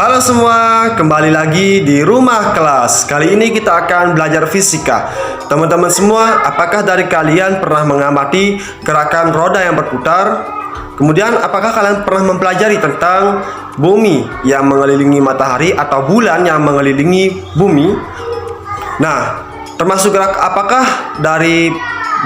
Halo semua, kembali lagi di rumah kelas. Kali ini kita akan belajar fisika. Teman-teman semua, apakah dari kalian pernah mengamati gerakan roda yang berputar? Kemudian, apakah kalian pernah mempelajari tentang bumi yang mengelilingi matahari atau bulan yang mengelilingi bumi? Nah, termasuk gerak apakah dari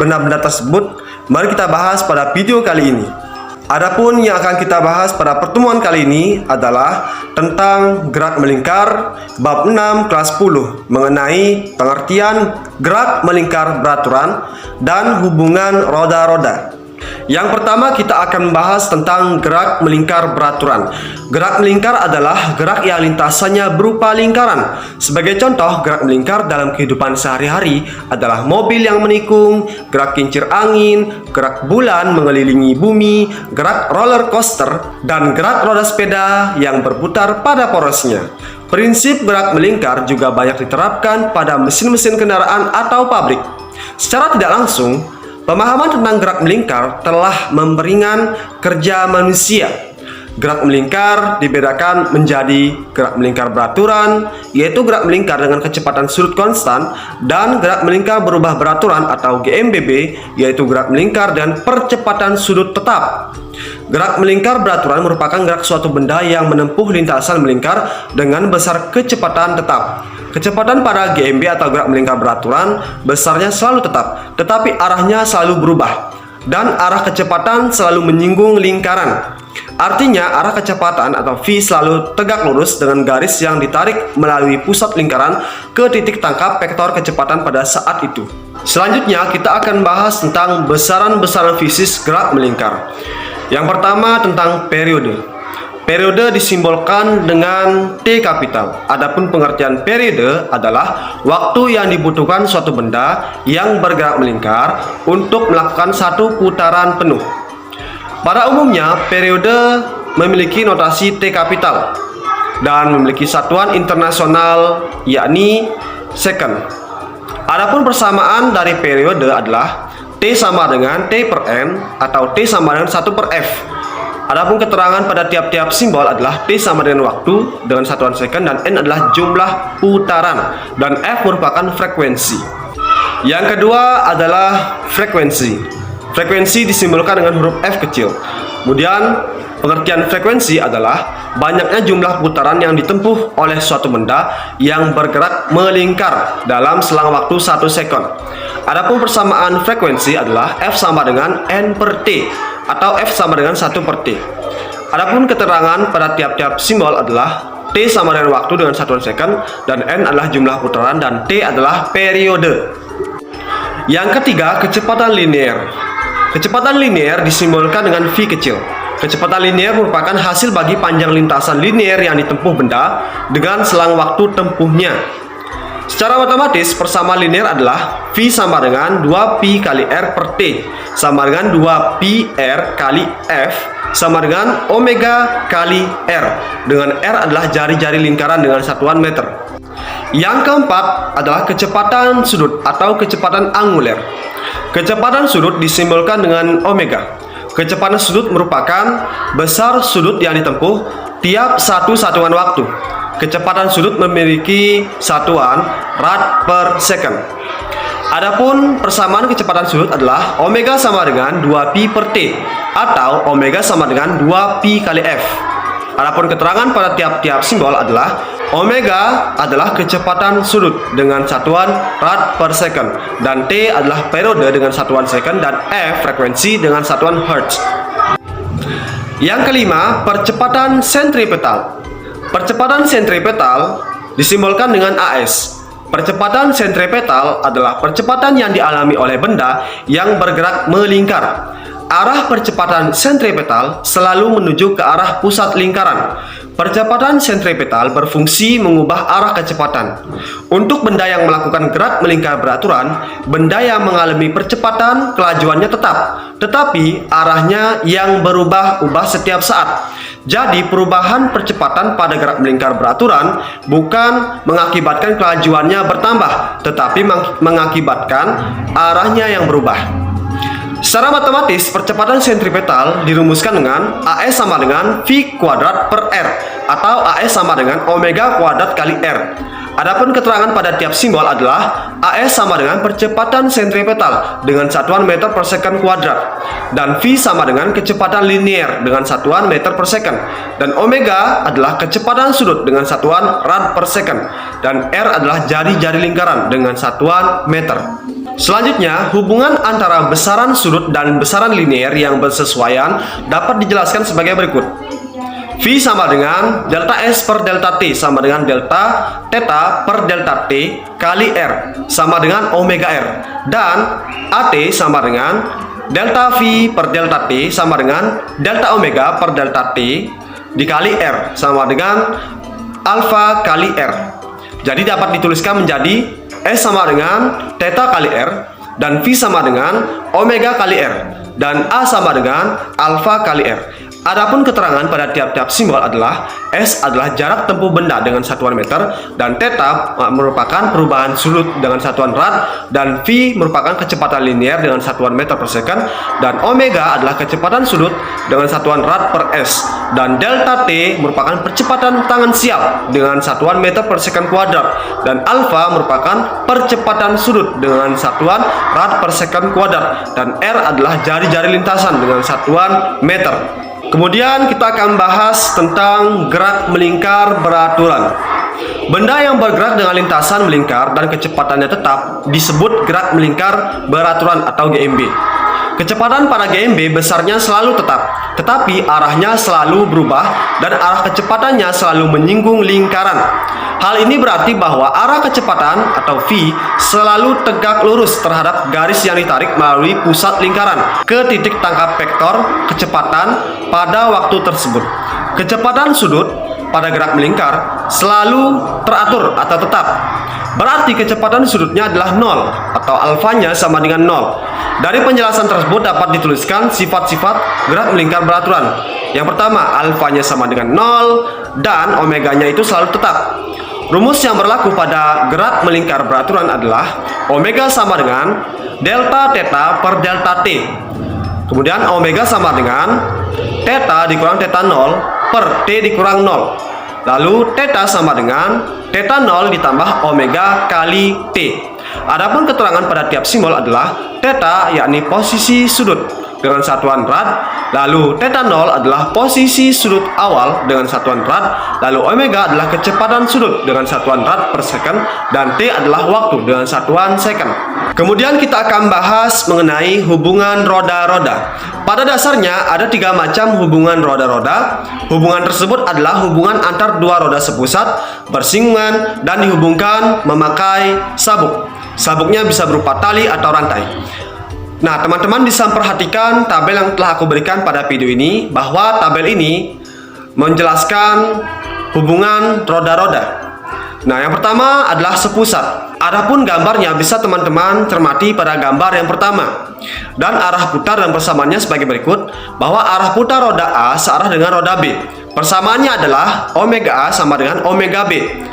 benda-benda tersebut? Mari kita bahas pada video kali ini. Adapun yang akan kita bahas pada pertemuan kali ini adalah tentang gerak melingkar bab 6 kelas 10 mengenai pengertian gerak melingkar beraturan dan hubungan roda-roda. Yang pertama kita akan membahas tentang gerak melingkar beraturan. Gerak melingkar adalah gerak yang lintasannya berupa lingkaran. Sebagai contoh, gerak melingkar dalam kehidupan sehari-hari adalah mobil yang menikung, gerak kincir angin, gerak bulan mengelilingi bumi, gerak roller coaster, dan gerak roda sepeda yang berputar pada porosnya. Prinsip gerak melingkar juga banyak diterapkan pada mesin-mesin kendaraan atau pabrik. Secara tidak langsung, pemahaman tentang gerak melingkar telah memperingan kerja manusia. Gerak melingkar dibedakan menjadi gerak melingkar beraturan, yaitu gerak melingkar dengan kecepatan sudut konstan, dan gerak melingkar berubah beraturan atau GMBB, yaitu gerak melingkar dengan percepatan sudut tetap. Gerak melingkar beraturan merupakan gerak suatu benda yang menempuh lintasan melingkar dengan besar kecepatan tetap. Kecepatan pada GMB atau gerak melingkar beraturan besarnya selalu tetap, tetapi arahnya selalu berubah, dan arah kecepatan selalu menyinggung lingkaran. Artinya arah kecepatan atau V selalu tegak lurus dengan garis yang ditarik melalui pusat lingkaran ke titik tangkap vektor kecepatan pada saat itu. Selanjutnya kita akan bahas tentang besaran-besaran fisis gerak melingkar. Yang pertama tentang periode. Periode disimbolkan dengan T kapital. Adapun pengertian periode adalah waktu yang dibutuhkan suatu benda yang bergerak melingkar untuk melakukan satu putaran penuh. Pada umumnya, periode memiliki notasi T kapital dan memiliki satuan internasional yakni second. Adapun persamaan dari periode adalah T sama dengan T per N atau T sama dengan 1 per F. Adapun keterangan pada tiap-tiap simbol adalah T sama dengan waktu dengan satuan second, dan N adalah jumlah putaran, dan F merupakan frekuensi. Yang kedua adalah frekuensi. Frekuensi disimbolkan dengan huruf F kecil. Kemudian pengertian frekuensi adalah banyaknya jumlah putaran yang ditempuh oleh suatu benda yang bergerak melingkar dalam selang waktu 1 sekon. Adapun persamaan frekuensi adalah F sama dengan N per T atau F sama dengan 1 per T. Adapun keterangan pada tiap-tiap simbol adalah T sama dengan waktu dengan satuan second, dan N adalah jumlah putaran, dan T adalah periode. Yang ketiga, kecepatan linear. Kecepatan linear disimbolkan dengan V kecil. Kecepatan linear merupakan hasil bagi panjang lintasan linear yang ditempuh benda dengan selang waktu tempuhnya. Secara matematis, persamaan linear adalah V sama dengan 2pi kali R per T sama dengan 2pi R kali F sama dengan omega kali R, dengan R adalah jari-jari lingkaran dengan satuan meter. Yang keempat adalah kecepatan sudut atau kecepatan anguler. Kecepatan sudut disimbolkan dengan omega. Kecepatan sudut merupakan besar sudut yang ditempuh tiap satu satuan waktu. Kecepatan sudut memiliki satuan rad per second. Adapun persamaan kecepatan sudut adalah omega sama dengan 2pi per T atau omega sama dengan 2pi kali F. Adapun keterangan pada tiap-tiap simbol adalah omega adalah kecepatan sudut dengan satuan rad per second, dan T adalah periode dengan satuan second, dan F frekuensi dengan satuan hertz. Yang kelima, percepatan sentripetal. Percepatan sentripetal disimbolkan dengan AS. Percepatan sentripetal adalah percepatan yang dialami oleh benda yang bergerak melingkar. Arah percepatan sentripetal selalu menuju ke arah pusat lingkaran. Percepatan sentripetal berfungsi mengubah arah kecepatan. Untuk benda yang melakukan gerak melingkar beraturan, benda yang mengalami percepatan kelajuannya tetap, tetapi arahnya yang berubah-ubah setiap saat. Jadi perubahan percepatan pada gerak melingkar beraturan bukan mengakibatkan kelajuannya bertambah, tetapi mengakibatkan arahnya yang berubah. Secara matematis, percepatan sentripetal dirumuskan dengan AS sama dengan V kuadrat per R atau AS sama dengan omega kuadrat kali R. Adapun keterangan pada tiap simbol adalah AS sama dengan percepatan sentripetal dengan satuan meter per second kuadrat, dan V sama dengan kecepatan linier dengan satuan meter per second, dan omega adalah kecepatan sudut dengan satuan rad per second, dan R adalah jari-jari lingkaran dengan satuan meter. Selanjutnya, hubungan antara besaran sudut dan besaran linier yang bersesuaian dapat dijelaskan sebagai berikut. V sama dengan delta S per delta T sama dengan delta theta per delta T kali R sama dengan omega R, dan AT sama dengan delta V per delta T sama dengan delta omega per delta T dikali R sama dengan alfa kali R. Jadi dapat dituliskan menjadi S sama dengan theta kali R, dan V sama dengan omega kali R, dan A sama dengan alfa kali R. Adapun keterangan pada tiap-tiap simbol adalah S adalah jarak tempuh benda dengan satuan meter, dan theta merupakan perubahan sudut dengan satuan rad, dan V merupakan kecepatan linier dengan satuan meter per second, dan omega adalah kecepatan sudut dengan satuan rad per S, dan delta T merupakan percepatan tangan siap dengan satuan meter per second kuadrat, dan alfa merupakan percepatan sudut dengan satuan rad per second kuadrat, dan R adalah jari-jari lintasan dengan satuan meter. Kemudian kita akan bahas tentang gerak melingkar beraturan. Benda yang bergerak dengan lintasan melingkar dan kecepatannya tetap disebut gerak melingkar beraturan atau GMB. Kecepatan pada GMB besarnya selalu tetap, tetapi arahnya selalu berubah dan arah kecepatannya selalu menyinggung lingkaran. Hal ini berarti bahwa arah kecepatan atau V selalu tegak lurus terhadap garis yang ditarik melalui pusat lingkaran ke titik tangkap vektor kecepatan pada waktu tersebut. Kecepatan sudut pada gerak melingkar selalu teratur atau tetap. Berarti kecepatan sudutnya adalah 0 atau alfanya sama dengan 0. Dari penjelasan tersebut dapat dituliskan sifat-sifat gerak melingkar beraturan. Yang pertama, alfanya sama dengan 0 dan omeganya itu selalu tetap. Rumus yang berlaku pada gerak melingkar beraturan adalah omega sama dengan delta theta per delta T. Kemudian omega sama dengan theta dikurang theta 0 per T dikurang 0. Lalu theta sama dengan theta 0 ditambah omega kali T. Adapun keterangan pada tiap simbol adalah theta yakni posisi sudut dengan satuan rad, lalu theta 0 adalah posisi sudut awal dengan satuan rad, lalu omega adalah kecepatan sudut dengan satuan rad per second, dan T adalah waktu dengan satuan second. Kemudian kita akan bahas mengenai hubungan roda-roda. Pada dasarnya ada 3 macam hubungan roda-roda. Hubungan tersebut adalah hubungan antar dua roda sepusat bersinggungan dan dihubungkan memakai sabuk. Sabuknya bisa berupa tali atau rantai. Nah, teman-teman bisa perhatikan tabel yang telah aku berikan pada video ini, bahwa tabel ini menjelaskan hubungan roda-roda. Nah, yang pertama adalah sepusat. Adapun gambarnya bisa teman-teman cermati pada gambar yang pertama. Dan arah putar dan persamaannya sebagai berikut, bahwa arah putar roda A searah dengan roda B. Persamaannya adalah omega A sama dengan omega B.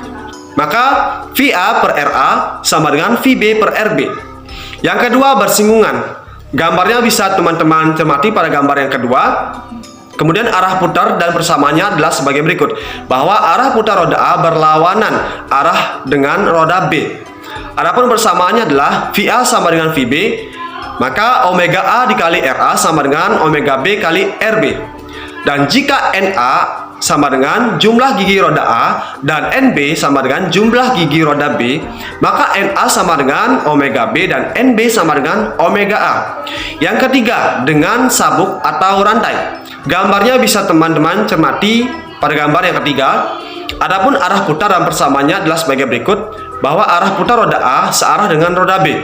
Maka VA per RA sama dengan VB per RB. Yang kedua, bersinggungan. Gambarnya bisa teman-teman cermati pada gambar yang kedua. Kemudian arah putar dan persamaannya adalah sebagai berikut, bahwa arah putar roda A berlawanan arah dengan roda B. Adapun persamaannya adalah VA sama dengan VB, maka omega A dikali RA sama dengan omega B kali RB. Dan jika NA sama dengan jumlah gigi roda A dan NB sama dengan jumlah gigi roda B, maka NA sama dengan omega B dan NB sama dengan omega A. Yang ketiga, dengan sabuk atau rantai. Gambarnya bisa teman-teman cermati pada gambar yang ketiga. Adapun arah putar dan persamaannya adalah sebagai berikut, bahwa arah putar roda A searah dengan roda B,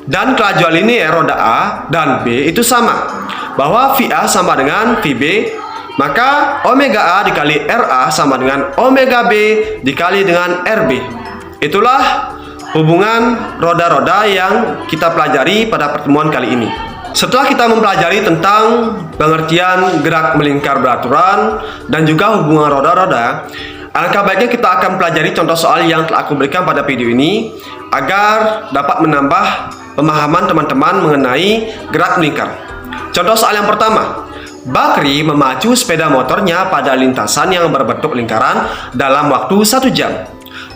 dan kelajuan linier roda A dan B itu sama, bahwa VA sama dengan VB, maka omega A dikali RA sama dengan omega B dikali dengan RB. Itulah hubungan roda-roda yang kita pelajari pada pertemuan kali ini. Setelah kita mempelajari tentang pengertian gerak melingkar beraturan dan juga hubungan roda-roda, alangkah baiknya kita akan pelajari contoh soal yang telah aku berikan pada video ini agar dapat menambah pemahaman teman-teman mengenai gerak melingkar. Contoh soal yang pertama, Bakri memacu sepeda motornya pada lintasan yang berbentuk lingkaran dalam waktu 1 jam.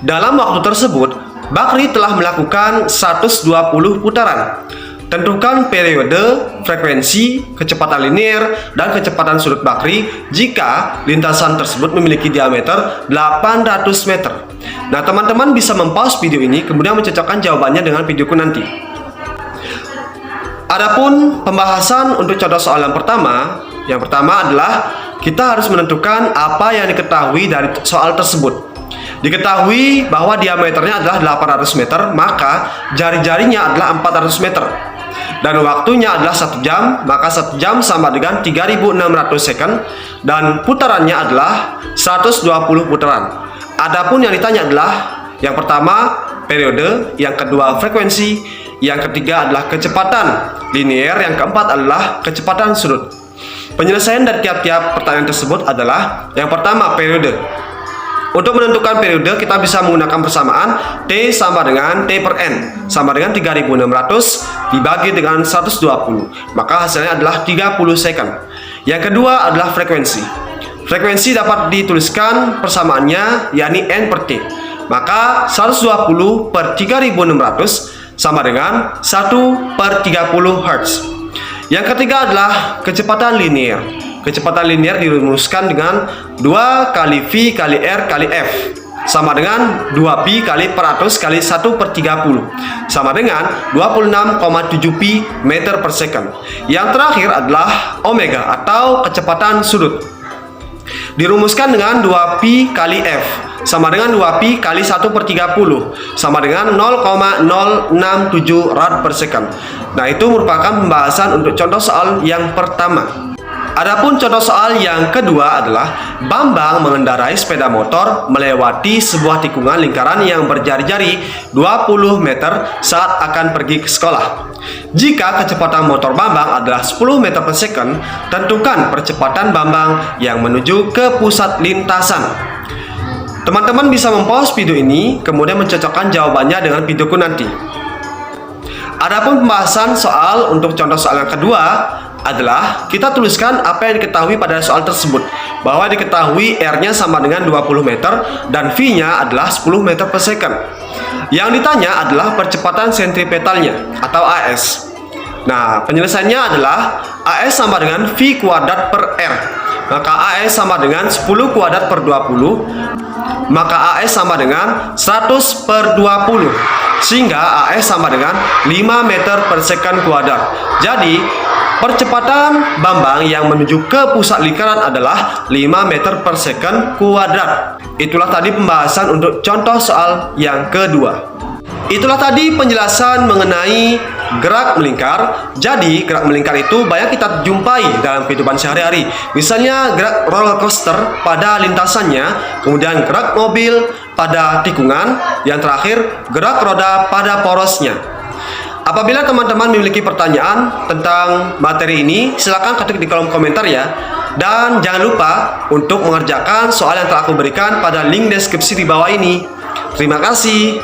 Dalam waktu tersebut, Bakri telah melakukan 120 putaran. Tentukan periode, frekuensi, kecepatan linear, dan kecepatan sudut Bakri jika lintasan tersebut memiliki diameter 800 meter. Nah, teman-teman bisa mempause video ini, kemudian mencocokkan jawabannya dengan videoku nanti. Adapun pembahasan untuk contoh soal yang pertama adalah kita harus menentukan apa yang diketahui dari soal tersebut. Diketahui bahwa diameternya adalah 800 meter, maka jari-jarinya adalah 400 meter. Dan waktunya adalah 1 jam, maka 1 jam sama dengan 3600 second, dan putarannya adalah 120 putaran. Adapun yang ditanya adalah yang pertama periode, yang kedua frekuensi, yang ketiga adalah kecepatan linear, yang keempat adalah kecepatan sudut. Penyelesaian dari tiap-tiap pertanyaan tersebut adalah yang pertama periode. Untuk menentukan periode kita bisa menggunakan persamaan T sama dengan T per N sama dengan 3600 dibagi dengan 120, maka hasilnya adalah 30 second. Yang kedua adalah frekuensi. Frekuensi dapat dituliskan persamaannya yakni N per T, maka 120 per 3600 sama dengan 1 per 30 Hz. Yang ketiga adalah kecepatan linear. Kecepatan linear dirumuskan dengan 2 kali V kali R kali F sama dengan 2pi kali 100 kali 1 per 30 sama dengan 26,7 pi meter per second. Yang terakhir adalah omega atau kecepatan sudut. Dirumuskan dengan 2pi kali F sama dengan 2pi kali 1 per 30 sama dengan 0,067 rad per second. Nah, itu merupakan pembahasan untuk contoh soal yang pertama. Adapun contoh soal yang kedua adalah Bambang mengendarai sepeda motor melewati sebuah tikungan lingkaran yang berjari-jari 20 meter saat akan pergi ke sekolah. Jika kecepatan motor Bambang adalah 10 meter per second, tentukan percepatan Bambang yang menuju ke pusat lintasan. Teman-teman bisa mempause video ini, kemudian mencocokkan jawabannya dengan videoku nanti. Adapun pembahasan soal untuk contoh soal yang kedua adalah kita tuliskan apa yang diketahui pada soal tersebut, bahwa diketahui R-nya sama dengan 20 meter dan V-nya adalah 10 meter per second. Yang ditanya adalah percepatan sentripetalnya atau AS. Nah, penyelesaiannya adalah AS sama dengan V kuadrat per R, maka AS sama dengan 10 kuadrat per 20, maka AS sama dengan 100 per 20, sehingga AS sama dengan 5 meter per second kuadrat. Jadi percepatan Bambang yang menuju ke pusat lingkaran adalah 5 meter per second kuadrat. Itulah tadi pembahasan untuk contoh soal yang kedua. Itulah tadi penjelasan mengenai gerak melingkar. Jadi gerak melingkar itu banyak kita jumpai dalam kehidupan sehari-hari. Misalnya gerak roller coaster pada lintasannya, kemudian gerak mobil pada tikungan, yang terakhir gerak roda pada porosnya. Apabila teman-teman memiliki pertanyaan tentang materi ini, silakan ketik di kolom komentar ya. Dan jangan lupa untuk mengerjakan soal yang telah aku berikan pada link deskripsi di bawah ini. Terima kasih.